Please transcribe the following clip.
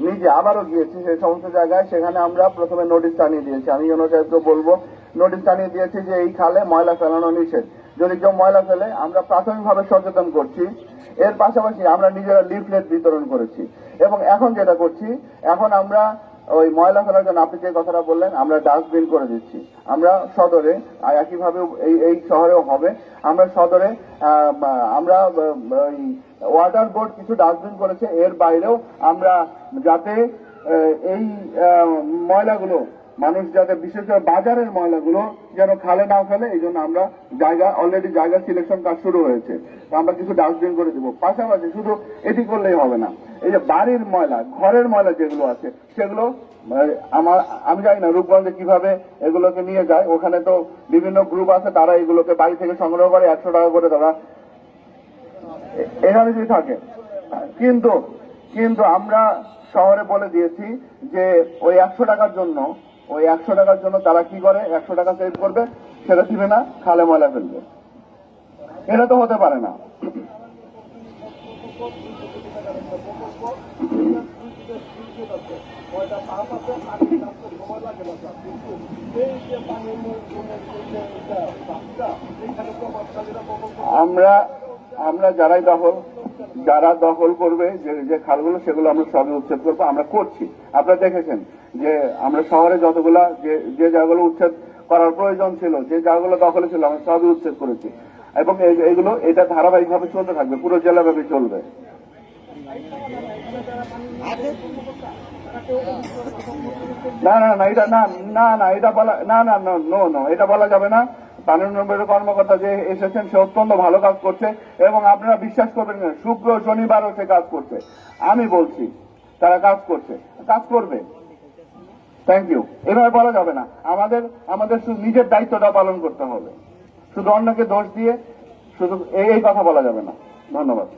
নিজে আবারও গিয়েছি সেই সমস্ত জায়গায়, সেখানে আমরা প্রথমে নোটিশ টানিয়ে দিয়েছি। আমি ইউনো সাহেবকে বলবো, নোটিশ টানিয়ে দিয়েছি যে এই খালে ময়লা ফেলানো নিষেধ, যদি কেউ ময়লা ফেলে আমরা প্রাথমিকভাবে সচেতন করছি। এর পাশাপাশি আমরা নিজেরা লিফলেট বিতরণ করেছি এবং এখন যেটা করছি, এখন আমরা ওই ময়লা ফেলার জন্য আপনি যে কথাটা বললেন, আমরা ডাস্টবিন করে দিচ্ছি। আমরা সদরে একইভাবে এই শহরেও হবে, আমরা সদরে আমরা ওয়াটার বোর্ড কিছু ডাস্টবিন করেছে, এর বাইরেও আমরা যাতে এই ময়লাগুলো মানুষ যাতে বিশেষ করে বাজারের ময়লাগুলো যেন খালে না ফেলে, এই জন্য আমরা অলরেডি জায়গা সিলেকশন কাজ শুরু হয়েছে, তো আমরা কিছু ডাস্টবিন করে দিব। পাশাপাশি শুধু এটি করলেই হবে না, এই যে বাড়ির ময়লা, ঘরের ময়লা যেগুলো আছে সেগুলো আমি জানি না রূপগঞ্জে কিভাবে এগুলোকে নিয়ে যায়, ওখানে তো বিভিন্ন গ্রুপ আছে, তারা এগুলোকে বাড়ি থেকে সংগ্রহ করে 100 টাকা করে তারা এখানে যদি থাকে। কিন্তু আমরা শহরে বলে দিয়েছি যে ওই 100 টাকার জন্য তারা কি করে, 100 টাকা সেভ করবে, সেটা দিবে না, খালে ময়লা ফেলবে। এটা তো হতে পারে না। আমরা যারা দখল করবে যে খালগুলো, সেগুলো আমরা সবই উচ্ছেদ করবো, আমরা করছি। আপনারা দেখেছেন যে আমরা শহরে যতগুলা যে জায়গাগুলো উচ্ছেদ করার প্রয়োজন ছিল, যে জায়গাগুলো দখলে ছিল, আমরা সবই উচ্ছেদ করেছি এবং এটা ধারাবাহিকভাবে চলতে থাকবে, পুরো জেলাব্যাপী চলবে। এটা বলা যাবে না। পানি উন্নয়ন কর্মকর্তা যে এসেছেন, সে অত্যন্ত ভালো কাজ করছে এবং আপনারা বিশ্বাস করবেন না, শুক্র শনিবারও সে কাজ করছে। আমি বলছি তারা কাজ করবে। Thank you. এভাবে বলা যাবে না, আমাদের শুধু নিজের দায়িত্বটা পালন করতে হবে, শুধু অন্যকে দোষ দিয়ে শুধু এই কথা বলা যাবে না। ধন্যবাদ।